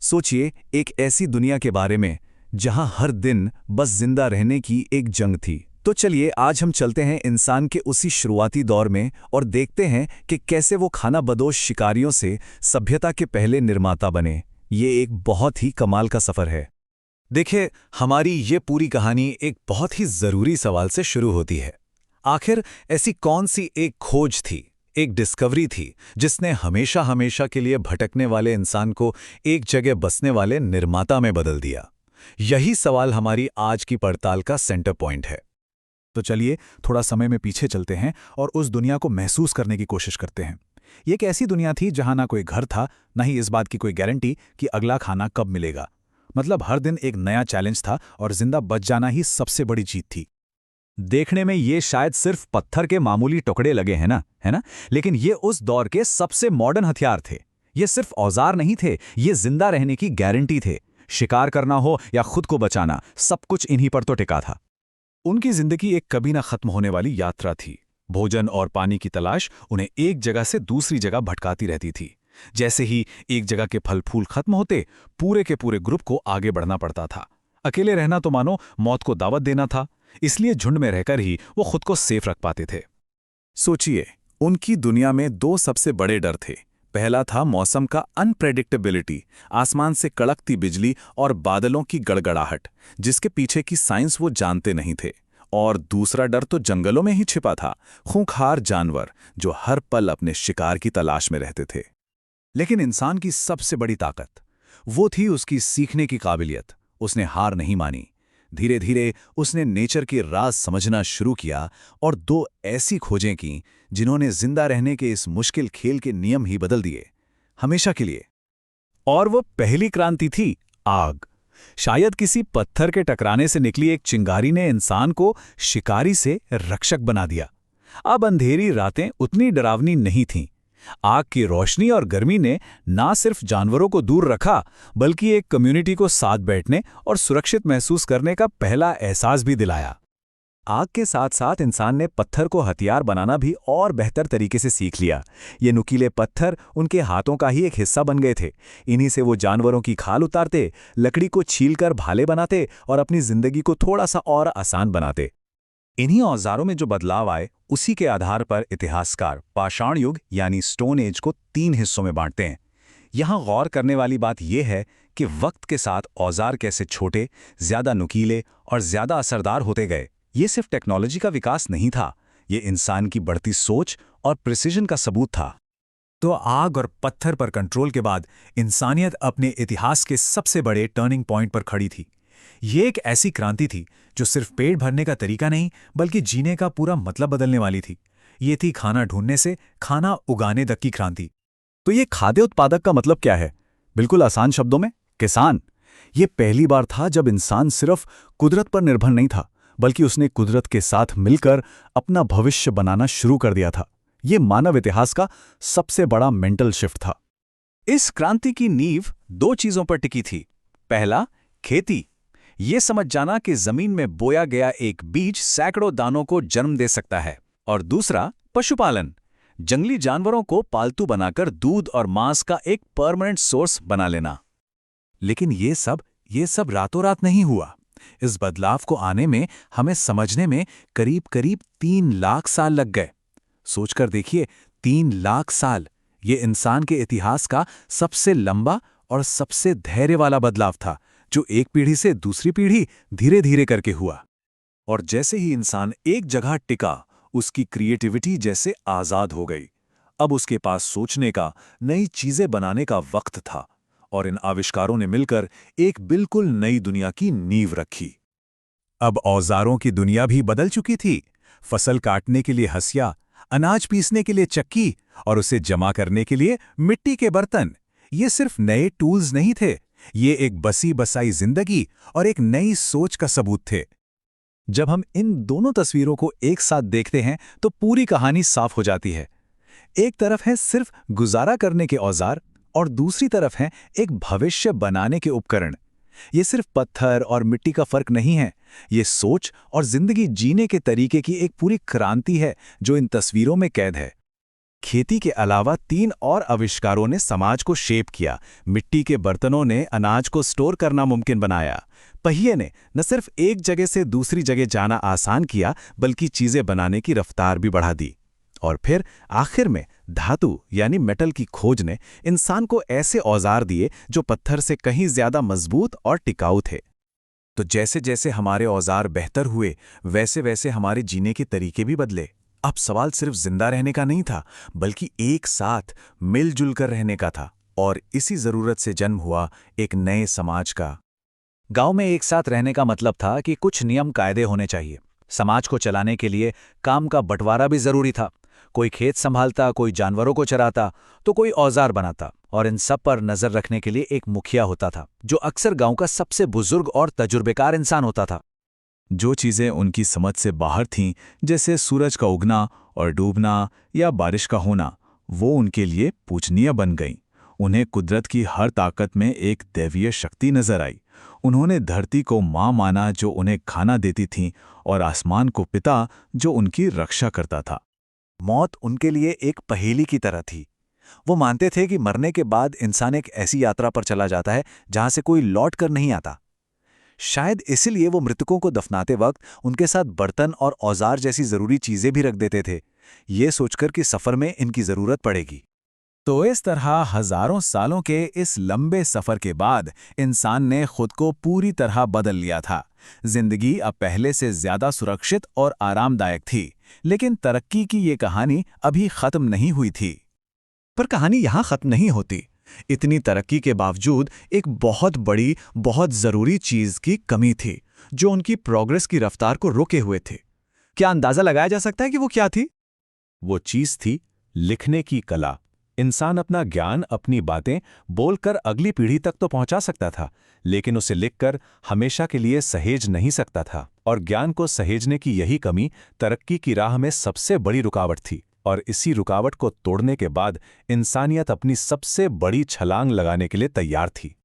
सोचिए, एक ऐसी दुनिया के बारे में जहां हर दिन बस जिंदा रहने की एक जंग थी। तो चलिए आज हम चलते हैं इंसान के उसी शुरुआती दौर में और देखते हैं कि कैसे वो खाना बदोश शिकारियों से सभ्यता के पहले निर्माता बने। ये एक बहुत ही कमाल का सफर है। देखिए, हमारी ये पूरी कहानी एक बहुत ही जरूरी सवाल से शुरू होती है। आखिर ऐसी कौन सी एक खोज थी, एक डिस्कवरी थी, जिसने हमेशा हमेशा के लिए भटकने वाले इंसान को एक जगह बसने वाले निर्माता में बदल दिया। यही सवाल हमारी आज की पड़ताल का सेंटर पॉइंट है। तो चलिए थोड़ा समय में पीछे चलते हैं और उस दुनिया को महसूस करने की कोशिश करते हैं। ये एक ऐसी दुनिया थी जहां ना कोई घर था, ना ही इस बात की कोई गारंटी कि अगला खाना कब मिलेगा। मतलब हर दिन एक नया चैलेंज था और जिंदा बच जाना ही सबसे बड़ी जीत थी। देखने में ये शायद सिर्फ पत्थर के मामूली टुकड़े लगे हैं ना, है ना? लेकिन ये उस दौर के सबसे मॉडर्न हथियार थे। ये सिर्फ औजार नहीं थे, ये जिंदा रहने की गारंटी थे। शिकार करना हो या खुद को बचाना, सब कुछ इन्हीं पर तो टिका था। उनकी जिंदगी एक कभी ना खत्म होने वाली यात्रा थी। भोजन और पानी की तलाश उन्हें एक जगह से दूसरी जगह भटकाती रहती थी। जैसे ही एक जगह के फल फूल खत्म होते, पूरे के पूरे ग्रुप को आगे बढ़ना पड़ता था। अकेले रहना तो मानो मौत को दावत देना था, इसलिए झुंड में रहकर ही वो खुद को सेफ रख पाते थे। सोचिए, उनकी दुनिया में दो सबसे बड़े डर थे। पहला था मौसम का अनप्रेडिक्टेबिलिटी, आसमान से कड़कती बिजली और बादलों की गड़गड़ाहट, जिसके पीछे की साइंस वो जानते नहीं थे। और दूसरा डर तो जंगलों में ही छिपा था, खूंखार जानवर जो हर पल अपने शिकार की तलाश में रहते थे। लेकिन इंसान की सबसे बड़ी ताकत वो थी उसकी सीखने की काबिलियत। उसने हार नहीं मानी। धीरे धीरे उसने नेचर के राज समझना शुरू किया और दो ऐसी खोजें की जिन्होंने जिंदा रहने के इस मुश्किल खेल के नियम ही बदल दिए, हमेशा के लिए। और वो पहली क्रांति थी आग। शायद किसी पत्थर के टकराने से निकली एक चिंगारी ने इंसान को शिकारी से रक्षक बना दिया। अब अंधेरी रातें उतनी डरावनी नहीं थीं। आग की रोशनी और गर्मी ने ना सिर्फ जानवरों को दूर रखा, बल्कि एक कम्युनिटी को साथ बैठने और सुरक्षित महसूस करने का पहला एहसास भी दिलाया। आग के साथ साथ इंसान ने पत्थर को हथियार बनाना भी और बेहतर तरीके से सीख लिया। ये नुकीले पत्थर उनके हाथों का ही एक हिस्सा बन गए थे। इन्हीं से वो जानवरों की खाल उतारते, लकड़ी को छीलकर भाले बनाते और अपनी जिंदगी को थोड़ा सा और आसान बनाते। इन्हीं औजारों में जो बदलाव आए, उसी के आधार पर इतिहासकार पाषाण युग यानी स्टोन एज को 3 हिस्सों में बांटते हैं। यहाँ गौर करने वाली बात यह है कि वक्त के साथ औजार कैसे छोटे, ज्यादा नुकीले और ज्यादा असरदार होते गए। ये सिर्फ टेक्नोलॉजी का विकास नहीं था, ये इंसान की बढ़ती सोच और प्रिसिजन का सबूत था। तो आग और पत्थर पर कंट्रोल के बाद इंसानियत अपने इतिहास के सबसे बड़े टर्निंग पॉइंट पर खड़ी थी। ये एक ऐसी क्रांति थी जो सिर्फ पेट भरने का तरीका नहीं, बल्कि जीने का पूरा मतलब बदलने वाली थी। ये थी खाना ढूंढने से खाना उगाने तक की क्रांति। तो ये खाद्य उत्पादक का मतलब क्या है? बिल्कुल आसान शब्दों में, किसान। ये पहली बार था जब इंसान सिर्फ कुदरत पर निर्भर नहीं था, बल्कि उसने कुदरत के साथ मिलकर अपना भविष्य बनाना शुरू कर दिया था। ये मानव इतिहास का सबसे बड़ा मेंटल शिफ्ट था। इस क्रांति की नींव 2 चीजों पर टिकी थी। पहला, खेती। ये समझ जाना कि जमीन में बोया गया एक बीज सैकड़ों दानों को जन्म दे सकता है। और दूसरा, पशुपालन। जंगली जानवरों को पालतू बनाकर दूध और मांस का एक परमानेंट सोर्स बना लेना। लेकिन ये सब रातों रात नहीं हुआ। इस बदलाव को आने में, हमें समझने में करीब करीब 3 लाख साल लग गए। सोचकर देखिए, 3 लाख साल। ये इंसान के इतिहास का सबसे लंबा और सबसे धैर्य वाला बदलाव था, जो एक पीढ़ी से दूसरी पीढ़ी धीरे धीरे करके हुआ। और जैसे ही इंसान एक जगह टिका, उसकी क्रिएटिविटी जैसे आजाद हो गई। अब उसके पास सोचने का, नई चीजें बनाने का वक्त था। और इन आविष्कारों ने मिलकर एक बिल्कुल नई दुनिया की नींव रखी। अब औजारों की दुनिया भी बदल चुकी थी। फसल काटने के लिए हंसिया, अनाज पीसने के लिए चक्की और उसे जमा करने के लिए मिट्टी के बर्तन। ये सिर्फ नए टूल्स नहीं थे, ये एक बसी बसाई जिंदगी और एक नई सोच का सबूत थे। जब हम इन दोनों तस्वीरों को एक साथ देखते हैं तो पूरी कहानी साफ हो जाती है। एक तरफ है सिर्फ गुजारा करने के औजार और दूसरी तरफ है एक भविष्य बनाने के उपकरण। ये सिर्फ पत्थर और मिट्टी का फर्क नहीं है, ये सोच और जिंदगी जीने के तरीके की एक पूरी क्रांति है जो इन तस्वीरों में कैद है। खेती के अलावा 3 और आविष्कारों ने समाज को शेप किया। मिट्टी के बर्तनों ने अनाज को स्टोर करना मुमकिन बनाया। पहिए ने न सिर्फ एक जगह से दूसरी जगह जाना आसान किया, बल्कि चीजें बनाने की रफ्तार भी बढ़ा दी। और फिर आखिर में धातु यानी मेटल की खोज ने इंसान को ऐसे औजार दिए जो पत्थर से कहीं ज्यादा मजबूत और टिकाऊ थे। तो जैसे जैसे हमारे औजार बेहतर हुए, वैसे वैसे हमारे जीने के तरीके भी बदले। अब सवाल सिर्फ जिंदा रहने का नहीं था, बल्कि एक साथ मिलजुल कर रहने का था। और इसी जरूरत से जन्म हुआ एक नए समाज का। गांव में एक साथ रहने का मतलब था कि कुछ नियम कायदे होने चाहिए। समाज को चलाने के लिए काम का बंटवारा भी जरूरी था। कोई खेत संभालता, कोई जानवरों को चराता, तो कोई औजार बनाता। और इन सब पर नजर रखने के लिए एक मुखिया होता था, जो अक्सर गांव का सबसे बुजुर्ग और तजुर्बेकार इंसान होता था। जो चीजें उनकी समझ से बाहर थीं, जैसे सूरज का उगना और डूबना या बारिश का होना, वो उनके लिए पूजनीय बन गईं। उन्हें कुदरत की हर ताकत में एक दैवीय शक्ति नजर आई। उन्होंने धरती को माँ माना, जो उन्हें खाना देती थी, और आसमान को पिता, जो उनकी रक्षा करता था। मौत उनके लिए एक पहेली की तरह थी। वो मानते थे कि मरने के बाद इंसान एक ऐसी यात्रा पर चला जाता है जहां से कोई लौट कर नहीं आता। शायद इसीलिए वो मृतकों को दफनाते वक्त उनके साथ बर्तन और औजार जैसी जरूरी चीजें भी रख देते थे, ये सोचकर कि सफर में इनकी जरूरत पड़ेगी। तो इस तरह हजारों सालों के इस लंबे सफर के बाद इंसान ने खुद को पूरी तरह बदल लिया था। जिंदगी अब पहले से ज्यादा सुरक्षित और आरामदायक थी, लेकिन तरक्की की ये कहानी अभी खत्म नहीं हुई थी। पर कहानी यहां खत्म नहीं होती। इतनी तरक्की के बावजूद एक बहुत बड़ी, बहुत जरूरी चीज की कमी थी, जो उनकी प्रोग्रेस की रफ्तार को रोके हुए थे। क्या अंदाजा लगाया जा सकता है कि वो क्या थी? वो चीज थी लिखने की कला। इंसान अपना ज्ञान, अपनी बातें बोलकर अगली पीढ़ी तक तो पहुंचा सकता था, लेकिन उसे लिखकर हमेशा के लिए सहेज नहीं सकता था। और ज्ञान को सहेजने की यही कमी तरक्की की राह में सबसे बड़ी रुकावट थी। और इसी रुकावट को तोड़ने के बाद इंसानियत अपनी सबसे बड़ी छलांग लगाने के लिए तैयार थी।